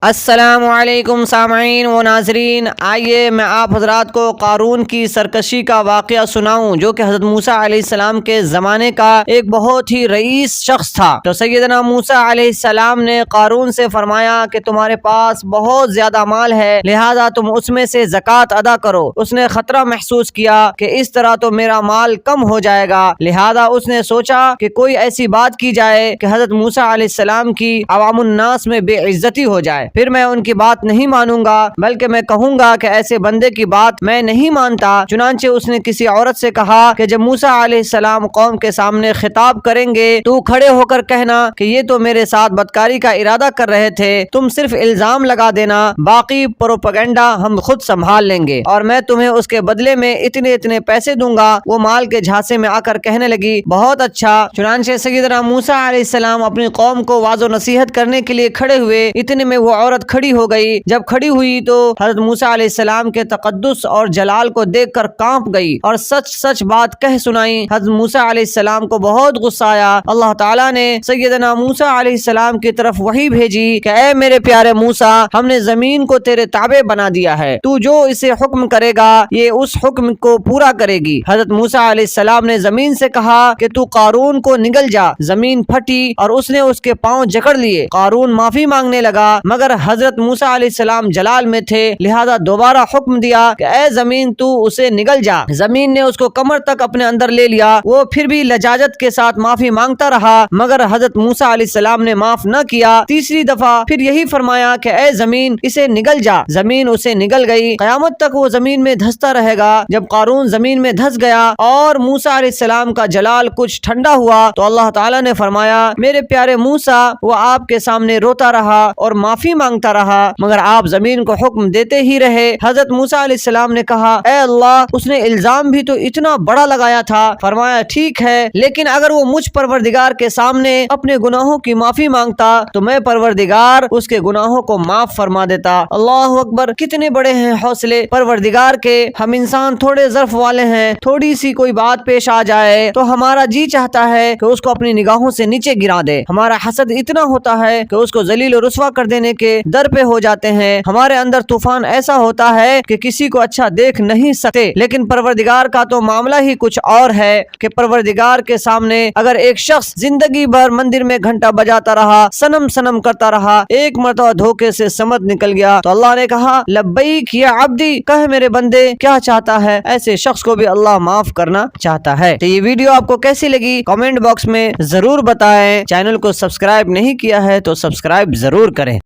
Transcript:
السلام علیکم سامعین و ناظرین، آئیے میں آپ حضرات کو قارون کی سرکشی کا واقعہ سناؤں جو کہ حضرت موسیٰ علیہ السلام کے زمانے کا ایک بہت ہی رئیس شخص تھا۔ تو سیدنا موسیٰ علیہ السلام نے قارون سے فرمایا کہ تمہارے پاس بہت زیادہ مال ہے، لہذا تم اس میں سے زکوٰۃ ادا کرو۔ اس نے خطرہ محسوس کیا کہ اس طرح تو میرا مال کم ہو جائے گا، لہذا اس نے سوچا کہ کوئی ایسی بات کی جائے کہ حضرت موسیٰ علیہ السلام کی عوام الناس میں بے عزتی ہو جائے، پھر میں ان کی بات نہیں مانوں گا بلکہ میں کہوں گا کہ ایسے بندے کی بات میں نہیں مانتا۔ چنانچہ اس نے کسی عورت سے کہا کہ جب موسیٰ علیہ السلام قوم کے سامنے خطاب کریں گے تو کھڑے ہو کر کہنا کہ یہ تو میرے ساتھ بدکاری کا ارادہ کر رہے تھے، تم صرف الزام لگا دینا، باقی پروپیگنڈا ہم خود سنبھال لیں گے، اور میں تمہیں اس کے بدلے میں اتنے اتنے پیسے دوں گا۔ وہ مال کے جھانسے میں آ کر کہنے لگی بہت اچھا۔ چنانچہ سیدنا موسیٰ علیہ السلام اپنی قوم کو واضح و نصیحت کرنے کے لیے کھڑے ہوئے، اتنے میں وہ عورت کھڑی ہو گئی۔ جب کھڑی ہوئی تو حضرت موسیٰ علیہ السلام کے تقدس اور جلال کو دیکھ کر کانپ گئی اور سچ سچ بات کہہ سنائی۔ حضرت موسیٰ علیہ السلام کو بہت غصہ آیا۔ اللہ تعالیٰ نے سیدنا موسیٰ علیہ السلام کی طرف وحی بھیجی کہ اے میرے پیارے موسیٰ، ہم نے زمین کو تیرے تابع بنا دیا ہے، تو جو اسے حکم کرے گا یہ اس حکم کو پورا کرے گی۔ حضرت موسیٰ علیہ السلام نے زمین سے کہا کہ تو قارون کو نگل جا۔ زمین پھٹی اور اس نے اس کے پاؤں جکڑ لیے۔ قارون معافی مانگنے لگا مگر حضرت موسیٰ علیہ السلام جلال میں تھے، لہذا دوبارہ حکم دیا کہ اے زمین تو اسے نگل جا۔ زمین نے اس کو کمر تک اپنے اندر لے لیا۔ وہ پھر بھی لجاجت کے ساتھ معافی مانگتا رہا مگر حضرت موسیٰ علیہ السلام نے معاف نہ کیا۔ تیسری دفعہ پھر یہی فرمایا کہ اے زمین اسے نگل جا۔ زمین اسے نگل گئی۔ قیامت تک وہ زمین میں دھستا رہے گا۔ جب قارون زمین میں دھس گیا اور موسیٰ علیہ السلام کا جلال کچھ ٹھنڈا ہوا تو اللہ تعالیٰ نے فرمایا میرے پیارے موسیٰ، وہ آپ کے سامنے روتا رہا اور معافی مانگتا رہا مگر آپ زمین کو حکم دیتے ہی رہے۔ حضرت موسیٰ علیہ السلام نے کہا اے اللہ، اس نے الزام بھی تو اتنا بڑا لگایا تھا۔ فرمایا ٹھیک ہے، لیکن اگر وہ مجھ پروردگار کے سامنے اپنے گناہوں کی معافی مانگتا تو میں پروردگار اس کے گناہوں کو معاف فرما دیتا۔ اللہ اکبر، کتنے بڑے ہیں حوصلے پروردگار کے۔ ہم انسان تھوڑے ظرف والے ہیں، تھوڑی سی کوئی بات پیش آ جائے تو ہمارا جی چاہتا ہے کہ اس کو اپنی نگاہوں سے نیچے گرا دے۔ ہمارا حسد اتنا ہوتا ہے کہ اس کو ذلیل و رسوا کر دینے کے در پہ ہو جاتے ہیں۔ ہمارے اندر طوفان ایسا ہوتا ہے کہ کسی کو اچھا دیکھ نہیں سکتے، لیکن پروردگار کا تو معاملہ ہی کچھ اور ہے کہ پروردگار کے سامنے اگر ایک شخص زندگی بھر مندر میں گھنٹا بجاتا رہا، صنم صنم کرتا رہا، ایک مرتبہ دھوکے سے سمت نکل گیا تو اللہ نے کہا لبیک یا عبدی، کہہ میرے بندے کیا چاہتا ہے، ایسے شخص کو بھی اللہ معاف کرنا چاہتا ہے۔ تو یہ ویڈیو آپ کو کیسی لگی کامنٹ باکس میں ضرور بتائیں۔ چینل کو سبسکرائب نہیں کیا ہے تو سبسکرائب ضرور کریں۔